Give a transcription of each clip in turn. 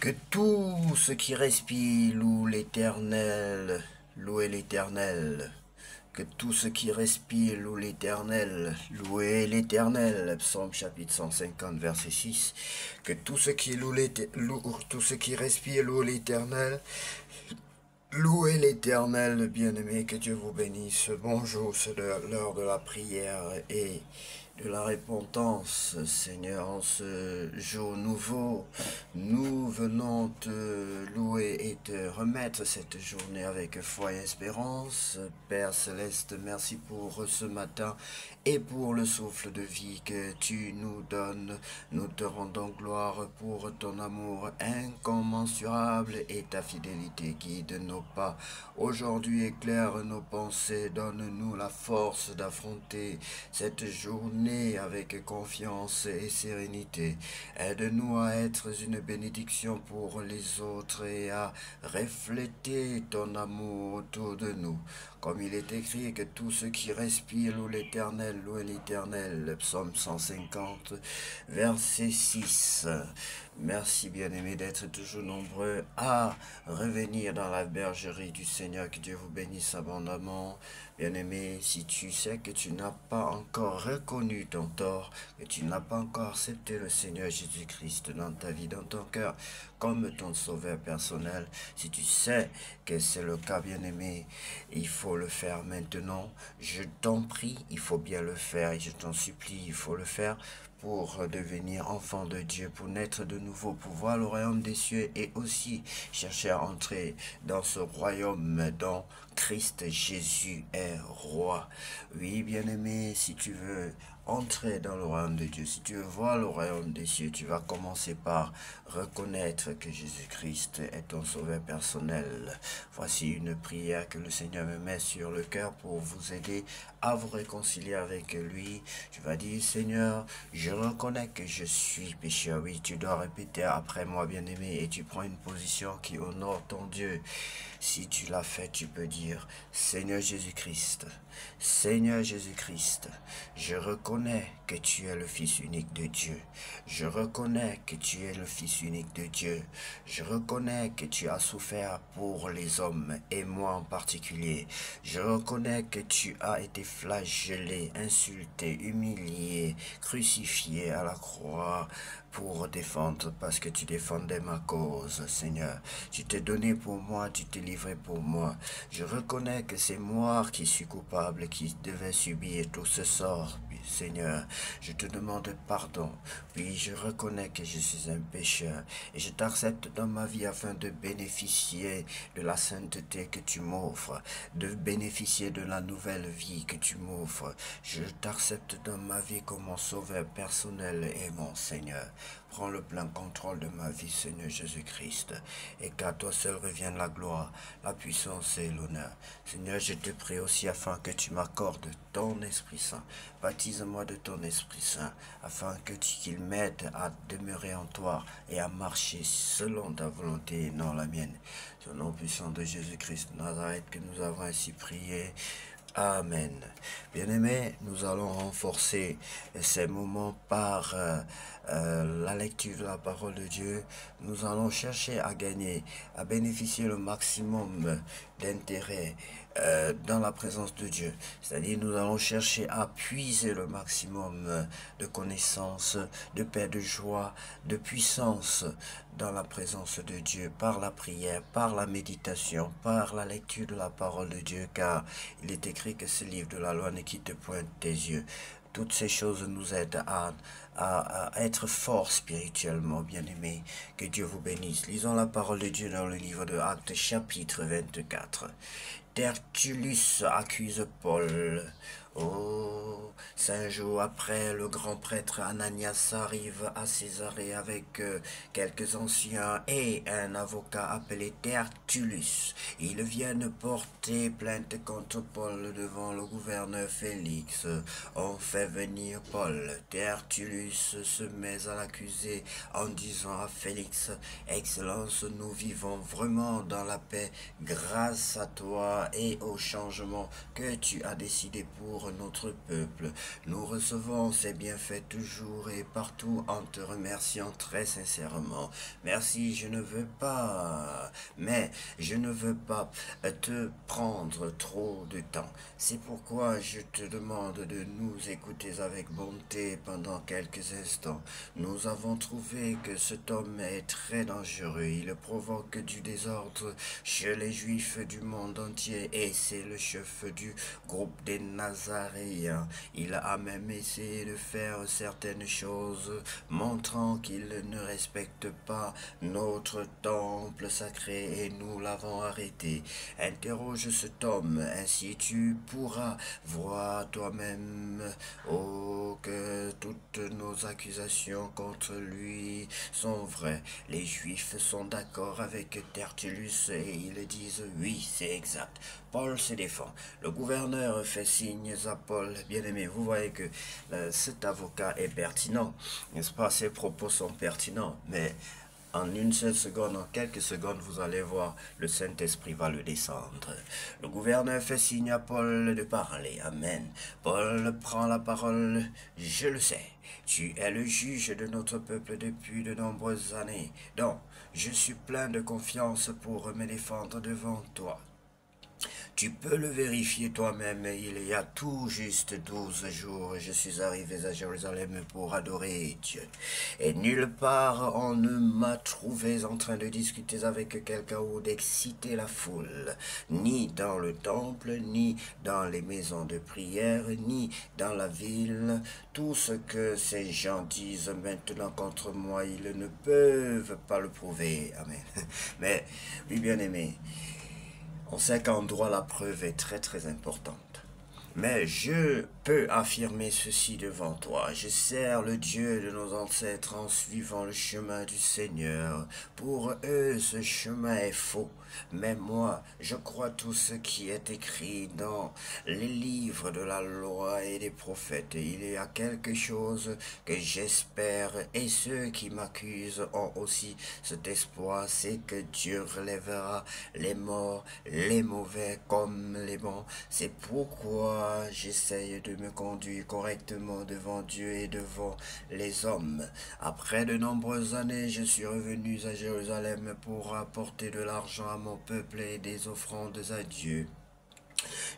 Que tout ce qui respire loue l'Éternel, louez l'Éternel. Que tout ce qui respire loue l'Éternel, louez l'Éternel. Psaume chapitre 150, verset 6. Que tout ce qui tout ce qui respire loue l'Éternel. Louez l'Éternel, bien-aimé, que Dieu vous bénisse. Bonjour, c'est l'heure de la prière et de la repentance. Seigneur, en ce jour nouveau, nous venons te louer et te remettre cette journée avec foi et espérance. Père Céleste, merci pour ce matin et pour le souffle de vie que tu nous donnes. Nous te rendons gloire pour ton amour incommensurable et ta fidélité guide nos pas. Aujourd'hui, éclaire nos pensées, donne-nous la force d'affronter cette journée avec confiance et sérénité. Aide-nous à être une bénédiction pour les autres et à refléter ton amour autour de nous. Comme il est écrit que tout ce qui respire loue l'Éternel, loue l'Éternel. Psaume 150, verset 6. Merci bien-aimé d'être toujours nombreux à revenir dans la bergerie du Seigneur. Que Dieu vous bénisse abondamment. Bien-aimé, si tu sais que tu n'as pas encore reconnu ton tort, que tu n'as pas encore accepté le Seigneur Jésus-Christ dans ta vie, dans ton cœur, comme ton sauveur personnel, si tu sais que c'est le cas, bien-aimé, il faut le faire maintenant. Je t'en prie, il faut bien le faire et je t'en supplie, il faut le faire pour devenir enfant de Dieu, pour naître de nouveau, pour voir le royaume des cieux et aussi chercher à entrer dans ce royaume dont Christ Jésus est roi. Oui, bien-aimé, si tu veux entrer dans le royaume de Dieu, si tu veux voir le royaume des cieux, tu vas commencer par reconnaître que Jésus-Christ est ton sauveur personnel. Voici une prière que le Seigneur me met sur le cœur pour vous aider à vous réconcilier avec lui. Tu vas dire, Seigneur, je reconnais que je suis pécheur. Oui, tu dois répéter après moi, bien-aimé, et tu prends une position qui honore ton Dieu. Si tu l'as fait, tu peux dire, Seigneur Jésus-Christ, Seigneur Jésus-Christ, je reconnais que tu es le Fils unique de Dieu. Je reconnais que tu es le Fils unique de Dieu. Je reconnais que tu as souffert pour les hommes et moi en particulier. Je reconnais que tu as été flagellé, insulté, humilié, crucifié à la croix pour défendre, parce que tu défendais ma cause, Seigneur. Tu t'es donné pour moi, tu t'es livré pour moi. Je reconnais que c'est moi qui suis coupable, qui devais subir tout ce sort, Seigneur. Je te demande pardon. Oui, je reconnais que je suis un pécheur et je t'accepte dans ma vie afin de bénéficier de la sainteté que tu m'offres, de bénéficier de la nouvelle vie que tu m'offres. Je t'accepte dans ma vie comme mon sauveur personnel et mon Seigneur. Prends le plein contrôle de ma vie, Seigneur Jésus-Christ, et qu'à toi seul revienne la gloire, la puissance et l'honneur. Seigneur, je te prie aussi afin que tu m'accordes ton Esprit Saint. Baptise-moi de ton Esprit Saint, afin qu'il m'aide à demeurer en toi et à marcher selon ta volonté et non la mienne. Au nom puissant de Jésus-Christ de Nazareth que nous avons ainsi prié. Amen. Bien-aimés, nous allons renforcer ces moments par la lecture de la parole de Dieu. Nous allons chercher à gagner, à bénéficier le maximum d'intérêt dans la présence de Dieu. C'est-à-dire, nous allons chercher à puiser le maximum de connaissances, de paix, de joie, de puissance dans la présence de Dieu, par la prière, par la méditation, par la lecture de la parole de Dieu, car il est écrit que ce livre de la loi ne quitte point tes yeux. Toutes ces choses nous aident à être forts spirituellement, bien-aimés. Que Dieu vous bénisse. Lisons la parole de Dieu dans le livre de Actes, chapitre 24. Tertullus accuse Paul. Oh, 5 jours après, le grand prêtre Ananias arrive à Césarée avec quelques anciens et un avocat appelé Tertullus. Ils viennent porter plainte contre Paul devant le gouverneur Félix. On fait venir Paul. Tertullus se met à l'accuser en disant à Félix, Excellence, nous vivons vraiment dans la paix grâce à toi et au changement que tu as décidé pour pour notre peuple. Nous recevons ces bienfaits toujours et partout en te remerciant très sincèrement. Merci, je ne veux pas te prendre trop de temps. C'est pourquoi je te demande de nous écouter avec bonté pendant quelques instants. Nous avons trouvé que cet homme est très dangereux. Il provoque du désordre chez les Juifs du monde entier et c'est le chef du groupe des Nazaréens. Il a même essayé de faire certaines choses montrant qu'il ne respecte pas notre temple sacré et nous l'avons arrêté. Interroge cet homme, ainsi tu pourras voir toi-même que toutes nos accusations contre lui sont vraies. Les Juifs sont d'accord avec Tertullus et ils disent oui, c'est exact. Paul se défend. Le gouverneur fait signe à Paul. Bien-aimé, vous voyez que cet avocat est pertinent, n'est-ce pas? Ses propos sont pertinents, mais en une seule seconde, en quelques secondes, vous allez voir, le Saint-Esprit va le descendre. Le gouverneur fait signe à Paul de parler. Amen. Paul prend la parole. Je le sais. Tu es le juge de notre peuple depuis de nombreuses années. Donc, je suis plein de confiance pour me défendre devant toi. Tu peux le vérifier toi-même, il y a tout juste 12 jours, je suis arrivé à Jérusalem pour adorer Dieu. Et nulle part on ne m'a trouvé en train de discuter avec quelqu'un ou d'exciter la foule, ni dans le temple, ni dans les maisons de prière, ni dans la ville. Tout ce que ces gens disent maintenant contre moi, ils ne peuvent pas le prouver. Amen. Mais, oui, bien-aimé, on sait qu'en droit, la preuve est très très importante. Mais je peux affirmer ceci devant toi. Je sers le Dieu de nos ancêtres en suivant le chemin du Seigneur. Pour eux, ce chemin est faux. Mais moi, je crois tout ce qui est écrit dans les livres de la loi et des prophètes. Il y a quelque chose que j'espère et ceux qui m'accusent ont aussi cet espoir, c'est que Dieu relèvera les morts, les mauvais comme les bons. C'est pourquoi j'essaye de me conduire correctement devant Dieu et devant les hommes. Après de nombreuses années, je suis revenu à Jérusalem pour apporter de l'argent à mon peuple et des offrandes à Dieu.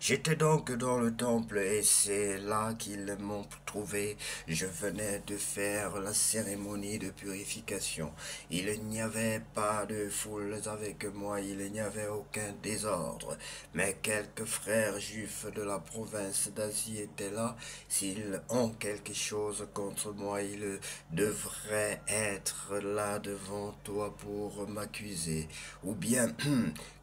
J'étais donc dans le temple et c'est là qu'ils m'ont trouvé. Je venais de faire la cérémonie de purification. Il n'y avait pas de foule avec moi, il n'y avait aucun désordre. Mais quelques frères juifs de la province d'Asie étaient là. S'ils ont quelque chose contre moi, ils devraient être là devant toi pour m'accuser. Ou bien,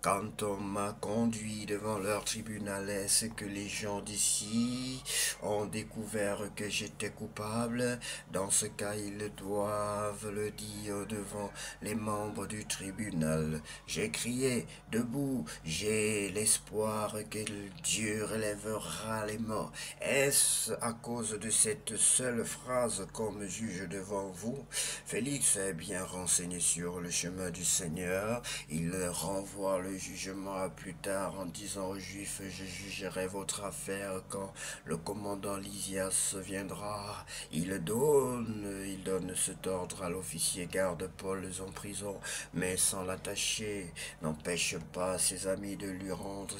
quand on m'a conduit devant leur tribunal, est-ce que les gens d'ici ont découvert que j'étais coupable? Dans ce cas, ils doivent le dire devant les membres du tribunal. J'ai crié, debout, j'ai l'espoir que Dieu relèvera les morts. Est-ce à cause de cette seule phrase qu'on me juge devant vous? Félix est bien renseigné sur le chemin du Seigneur. Il renvoie le jugement à plus tard en disant aux Juifs, je jugerai votre affaire quand le commandant Lysias viendra. Il donne cet ordre à l'officier garde Paul en prison, mais sans l'attacher, n'empêche pas ses amis de lui rendre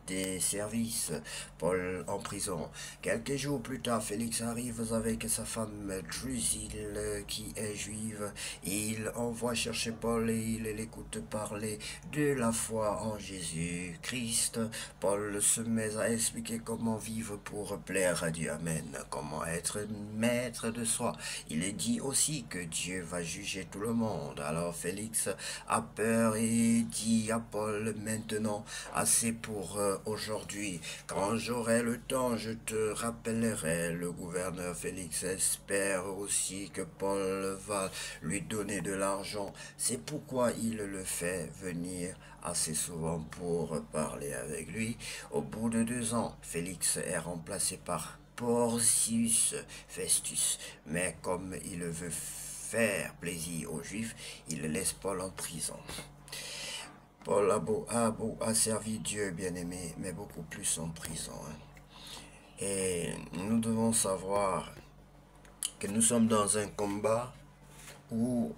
des services. Paul en prison. Quelques jours plus tard, Félix arrive avec sa femme Drusille qui est juive. Il envoie chercher Paul et il l'écoute parler de la foi en Jésus-Christ. Paul se met à expliquer comment vivre pour plaire à Dieu. Amen. Comment être maître de soi. Il dit aussi que Dieu va juger tout le monde. Alors Félix a peur et dit à Paul, maintenant, assez pour aujourd'hui. Quand j'aurai le temps, je te rappellerai. Le gouverneur Félix espère aussi que Paul va lui donner de l'argent. C'est pourquoi il le fait venir assez souvent pour parler avec lui. Au bout de 2 ans, Félix est remplacé par Porcius Festus. Mais comme il veut faire plaisir aux Juifs, il laisse Paul en prison. Paul a servi Dieu bien-aimé, mais beaucoup plus en prison. Et nous devons savoir que nous sommes dans un combat où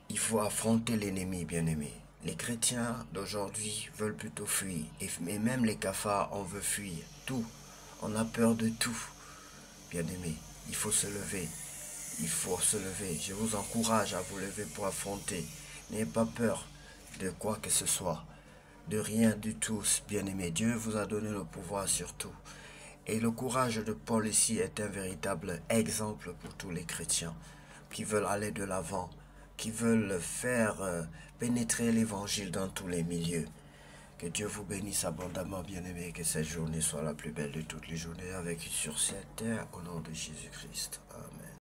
il faut affronter l'ennemi, bien-aimé. Les chrétiens d'aujourd'hui veulent plutôt fuir. Et même les cafards, on veut fuir. Tout. On a peur de tout. Bien-aimé, il faut se lever. Il faut se lever. Je vous encourage à vous lever pour affronter. N'ayez pas peur de quoi que ce soit. De rien du tout, bien-aimé. Dieu vous a donné le pouvoir sur tout. Et le courage de Paul ici est un véritable exemple pour tous les chrétiens qui veulent aller de l'avant, qui veulent faire pénétrer l'évangile dans tous les milieux. Que Dieu vous bénisse abondamment, bien-aimés, que cette journée soit la plus belle de toutes les journées avec sur cette terre, au nom de Jésus-Christ. Amen.